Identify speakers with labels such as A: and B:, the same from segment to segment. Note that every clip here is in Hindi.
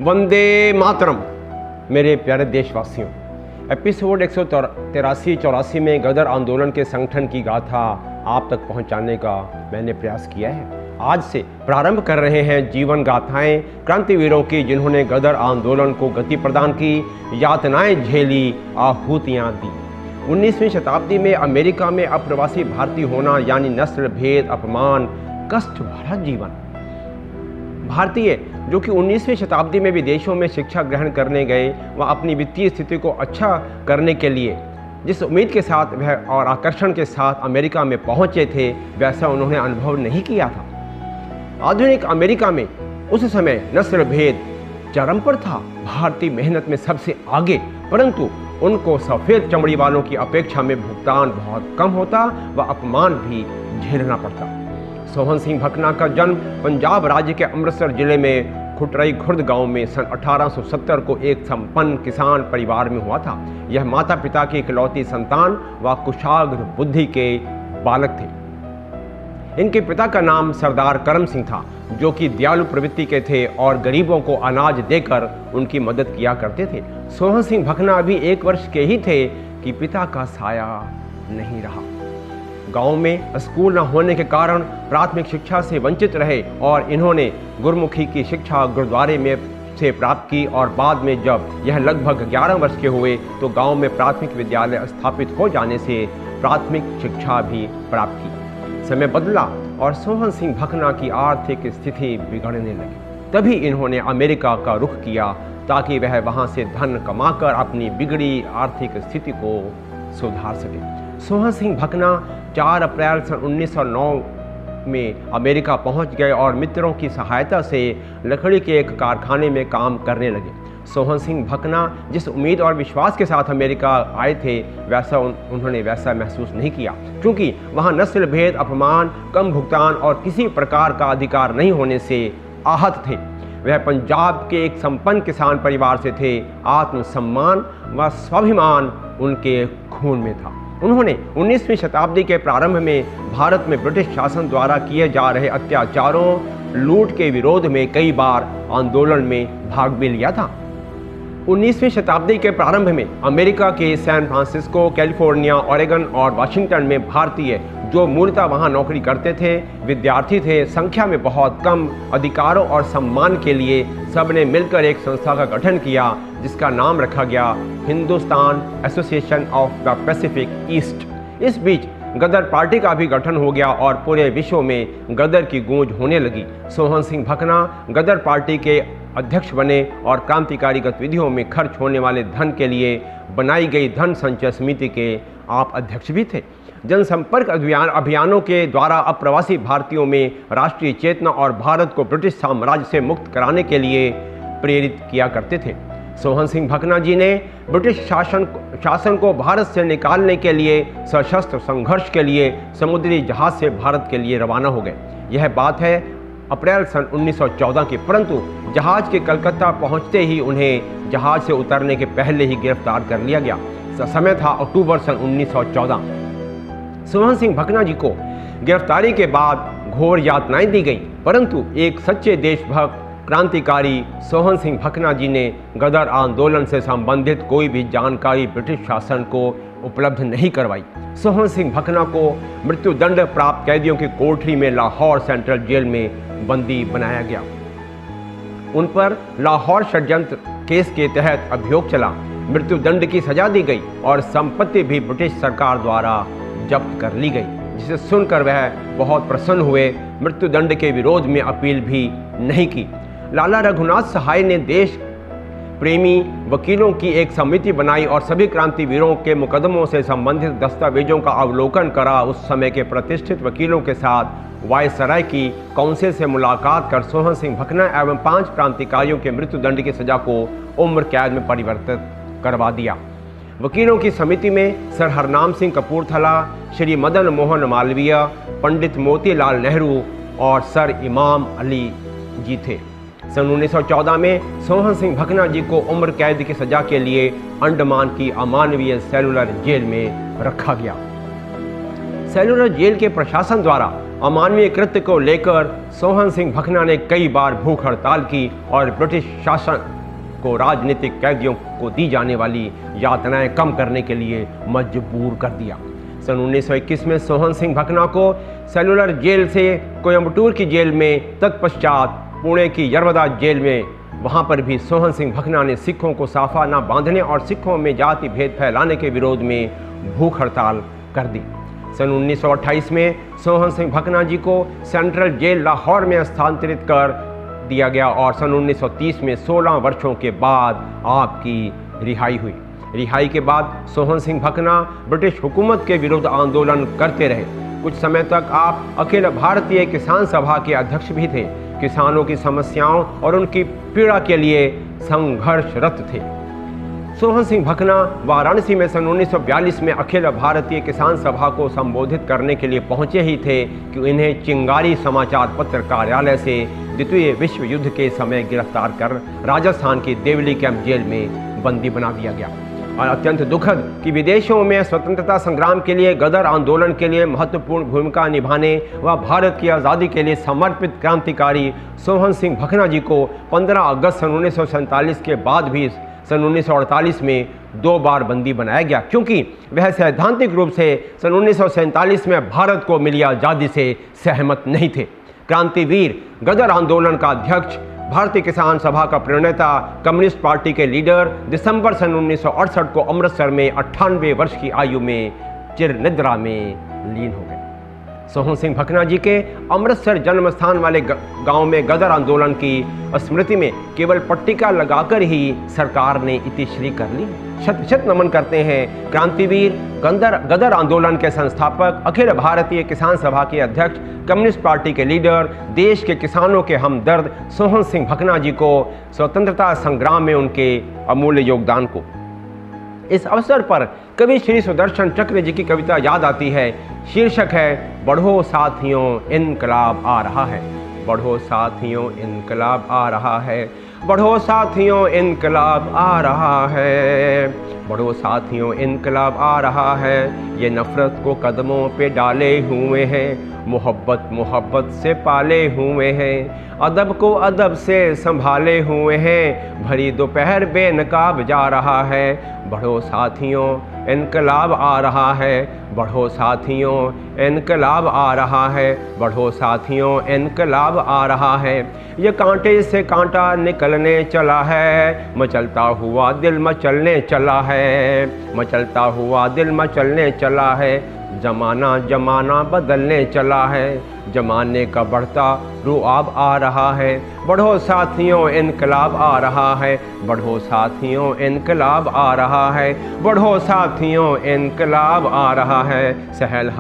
A: वंदे मातरम। मेरे प्यारे देशवासियों, एपिसोड 183-84 में गदर आंदोलन के संगठन की गाथा आप तक पहुंचाने का मैंने प्रयास किया है। आज से प्रारंभ कर रहे हैं जीवन गाथाएं क्रांतिवीरों की, जिन्होंने गदर आंदोलन को गति प्रदान की, यातनाएं झेली, आहुतियां दी। 19वीं शताब्दी में अमेरिका में अप्रवासी भारतीय होना यानी नस्ल भेद, अपमान, कष्ट भरा जीवन। भारतीय जो कि 19वीं शताब्दी में विदेशों में शिक्षा ग्रहण करने गए, वह अपनी वित्तीय स्थिति को अच्छा करने के लिए जिस उम्मीद के साथ वह और आकर्षण के साथ अमेरिका में पहुंचे थे, वैसा उन्होंने अनुभव नहीं किया था। आधुनिक अमेरिका में उस समय नस्ल भेद चरम पर था। भारतीय मेहनत में सबसे आगे, परंतु उनको सफ़ेद चमड़ी वालों की अपेक्षा में भुगतान बहुत कम होता व अपमान भी झेलना पड़ता। सोहन सिंह भकना का जन्म पंजाब राज्य के अमृतसर जिले में खुटरई खुर्द गांव में सन 1870 को एक संपन्न किसान परिवार में हुआ था। यह माता पिता की इकलौती संतान व कुशाग्र बुद्धि के बालक थे। इनके पिता का नाम सरदार करम सिंह था, जो कि दयालु प्रवृत्ति के थे और गरीबों को अनाज देकर उनकी मदद किया करते थे। सोहन सिंह भकना अभी 1 वर्ष के ही थे कि पिता का साया नहीं रहा। गांव में स्कूल न होने के कारण प्राथमिक शिक्षा से वंचित रहे और इन्होंने गुरमुखी की शिक्षा गुरुद्वारे में से प्राप्त की और बाद में जब यह लगभग 11 वर्ष के हुए तो गांव में प्राथमिक विद्यालय स्थापित हो जाने से प्राथमिक शिक्षा भी प्राप्त की। समय बदला और सोहन सिंह भकना की आर्थिक स्थिति बिगड़ने लगी। तभी इन्होंने अमेरिका का रुख किया ताकि वह वहां से धन कमाकर अपनी बिगड़ी आर्थिक स्थिति को सुधार सके। सोहन सिंह भकना 4 अप्रैल सन 1909 में अमेरिका पहुंच गए और मित्रों की सहायता से लकड़ी के एक कारखाने में काम करने लगे। सोहन सिंह भकना जिस उम्मीद और विश्वास के साथ अमेरिका आए थे, उन्होंने वैसा महसूस नहीं किया, क्योंकि वहां नस्ल भेद, अपमान, कम भुगतान और किसी प्रकार का अधिकार नहीं होने से आहत थे। वह पंजाब के एक संपन्न किसान परिवार से थे। आत्मसम्मान व स्वाभिमान उनके खून में था। उन्होंने 19वीं शताब्दी के प्रारंभ में भारत में ब्रिटिश शासन द्वारा किए जा रहे अत्याचारों, लूट के विरोध में कई बार आंदोलन में भाग भी लिया था। 19वीं शताब्दी के प्रारंभ में अमेरिका के सैन फ्रांसिस्को, कैलिफोर्निया, ओरेगन और वाशिंगटन में भारतीय जो मूलतः वहां नौकरी करते थे, विद्यार्थी थे, संख्या में बहुत कम। अधिकारों और सम्मान के लिए सबने मिलकर एक संस्था का गठन किया, जिसका नाम रखा गया Hindustan association of the Pacific east. इस बीच गदर पार्टी का भी गठन हो गया और पूरे विश्व में गदर की गूंज होने लगी। सोहन सिंह भकना गदर पार्टी के अध्यक्ष बने और क्रांतिकारी गतिविधियों में खर्च होने वाले धन के लिए बनाई गई धन संचय समिति के आप अध्यक्ष भी थे। जनसंपर्क अभियानों के द्वारा अप्रवासी भारतीयों में राष्ट्रीय चेतना और भारत को ब्रिटिश साम्राज्य से मुक्त कराने के लिए प्रेरित किया करते थे। सोहन सिंह भकना जी ने ब्रिटिश शासन को भारत से निकालने के लिए सशस्त्र संघर्ष के लिए समुद्री जहाज से भारत के लिए रवाना हो गए। यह बात है अप्रैल सन 1914 की, परंतु जहाज के कलकत्ता पहुंचते ही उन्हें जहाज से उतरने के पहले ही गिरफ्तार कर लिया गया। समय था अक्टूबर सन 1914। सोहन सिंह भकना जी को गिरफ्तारी के बाद घोर यातनाएं दी गई, परंतु एक सच्चे देशभक्त क्रांतिकारी सोहन सिंह भकना जी ने गदर आंदोलन से संबंधित कोई भी जानकारी ब्रिटिश शासन को उपलब्ध नहीं करवाई। सोहन सिंह भकना को मृत्युदंड प्राप्त कैदियों की कोठरी में लाहौर सेंट्रल जेल में बंदी बनाया गया। उन पर लाहौर षड्यंत्र केस के तहत अभियोग चला, मृत्युदंड की सजा दी गई और संपत्ति भी ब्रिटिश सरकार द्वारा जब्त कर ली गई, जिसे सुनकर वह बहुत प्रसन्न हुए। मृत्युदंड के विरोध में अपील भी नहीं की। लाला रघुनाथ सहाय ने देश प्रेमी वकीलों की एक समिति बनाई और सभी क्रांतिवीरों के मुकदमों से संबंधित दस्तावेजों का अवलोकन करा। उस समय के प्रतिष्ठित वकीलों के साथ वायसराय की काउंसिल से मुलाकात कर सोहन सिंह भकना एवं 5 क्रांतिकारियों के मृत्युदंड की सजा को उम्र कैद में परिवर्तित करवा दिया। वकीलों की समिति में सर हरनाम सिंह कपूरथला, श्री मदन मोहन मालवीय, पंडित मोतीलाल नेहरू और सर इमाम अली जी थे। सन 1914 में सोहन सिंह भकना जी को उम्र कैद की सजा के लिए अंडमान की अमानवीय सेलुलर जेल में रखा गया। सेलुलर जेल के प्रशासन द्वारा अमानवीय कृत्य को लेकर सोहन सिंह भकना ने कई बार भूख हड़ताल की और ब्रिटिश शासन को राजनीतिक कैदियों को दी जाने वाली यातनाएं कम करने के लिए मजबूर कर दिया। सन 1921 में सोहन सिंह भकना को सेलुलर जेल से कोयम्बटूर की जेल में, तत्पश्चात पुणे की यरवदा जेल में, वहाँ पर भी सोहन सिंह भकना ने सिखों को साफा न बांधने और सिखों में जाति भेद फैलाने के विरोध में भूख हड़ताल कर दी। सन 1928 में सोहन सिंह भकना जी को सेंट्रल जेल लाहौर में स्थानांतरित कर दिया गया और सन 1930 में 16 वर्षों के बाद आपकी रिहाई हुई। रिहाई के बाद सोहन सिंह भकना ब्रिटिश हुकूमत के विरुद्ध आंदोलन करते रहे। कुछ समय तक आप अखिल भारतीय किसान सभा के अध्यक्ष भी थे। किसानों की समस्याओं और उनकी पीड़ा के लिए संघर्षरत थे। सोहन सिंह भकना वाराणसी में सन 1942 में अखिल भारतीय किसान सभा को संबोधित करने के लिए पहुंचे ही थे कि इन्हें चिंगारी समाचार पत्र कार्यालय से द्वितीय विश्व युद्ध के समय गिरफ्तार कर राजस्थान की देवली कैंप जेल में बंदी बना दिया गया। और अत्यंत दुखद कि विदेशों में स्वतंत्रता संग्राम के लिए, गदर आंदोलन के लिए महत्वपूर्ण भूमिका निभाने व भारत की आज़ादी के लिए समर्पित क्रांतिकारी सोहन सिंह भकना जी को 15 अगस्त सन 1947 के बाद भी सन 1948 में 2 बार बंदी बनाया गया, क्योंकि वह सैद्धांतिक रूप से सन 1947 में भारत को मिली आज़ादी से सहमत नहीं थे। क्रांतिवीर, गदर आंदोलन का अध्यक्ष, भारतीय किसान सभा का प्रणेता, कम्युनिस्ट पार्टी के लीडर दिसंबर सन 1968 को अमृतसर में 98 वर्ष की आयु में चिरनिद्रा में लीन हो गए। सोहन सिंह भकना जी के अमृतसर जन्म स्थान वाले गांव में गदर आंदोलन की स्मृति में केवल पट्टिका लगाकर ही सरकार ने इतिश्री कर ली। शत शत नमन करते हैं क्रांतिवीर, गदर आंदोलन के संस्थापक, अखिल भारतीय किसान सभा के अध्यक्ष, कम्युनिस्ट पार्टी के लीडर, देश के किसानों के हमदर्द सोहन सिंह भकना जी को स्वतंत्रता संग्राम में उनके अमूल्य योगदान को। इस अवसर पर कवि श्री सुदर्शन चक्र जी की कविता याद आती है। शीर्षक है बढ़ो साथियों इनकलाब आ रहा है। बढ़ो साथियों इनकलाब आ रहा है। बढ़ो साथियों इनकलाब आ रहा है। बढ़ो साथियों इनकलाब आ रहा है। ये नफ़रत को कदमों पे डाले हुए हैं, मोहब्बत मोहब्बत से पाले हुए हैं, अदब को अदब से संभाले हुए हैं, भरी दोपहर बेनकाब जा रहा है। बढ़ो साथियों इनकलाब आ रहा है। बढ़ो साथियों इनकलाब आ रहा है। बढ़ो साथियों इनकलाब आ रहा है। ये कांटे से कांटा निकलने चला है, मचलता हुआ दिल मचलने चला है, मचलता हुआ दिल मचलने चला है। जमाना जमाना बदलने चला है, जमाने का बढ़ता रुआब आ रहा है। बढ़ो साथियों इनकलाब आ रहा है। बढ़ो साथियों इनकलाब आ रहा है। बढ़ो साथियों इनकलाब आ रहा है। सहल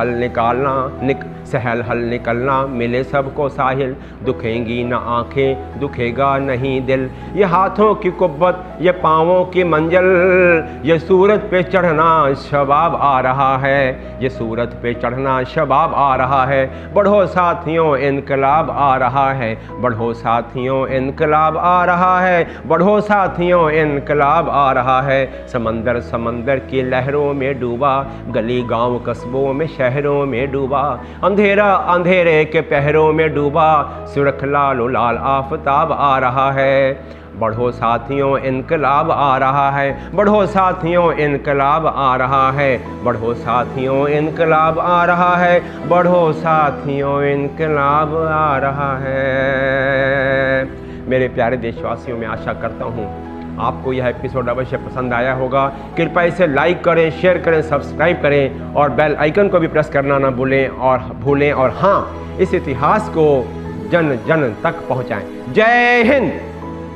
A: हल निकलना मिले सबको साहिल, दुखेंगी न आंखें दुखेगा नहीं दिल। ये हाथों की कुब्बत ये पाँवों की मंजिल, ये सूरत पे चढ़ना शबाब आ रहा है। ये सूरत पे चढ़ना शबाब आ रहा है। बढ़ो साथियों इनकलाब आ रहा है। बढ़ो साथियों इनकलाब आ रहा है। बढ़ो साथियों इनकलाब आ रहा है। समंदर समंदर की लहरों में डूबा, गली गांव कस्बों में शहरों में डूबा, अंधेरा अंधेरे के पहरों में डूबा, सुरख लालो लाल आफताब आ रहा है। बढ़ो साथियों इनकलाब आ रहा है। बढ़ो साथियों इनकलाब आ रहा है। बढ़ो साथियों इनकलाब आ रहा है। बढ़ो साथियों इनकलाब आ रहा है। मेरे प्यारे देशवासियों, मैं आशा करता हूँ आपको यह एपिसोड अवश्य पसंद आया होगा। कृपया इसे लाइक करें, शेयर करें, सब्सक्राइब करें और बेल आइकन को भी प्रेस करना ना भूलें और हाँ, इस इतिहास को जन जन तक पहुँचाएँ। जय हिंद।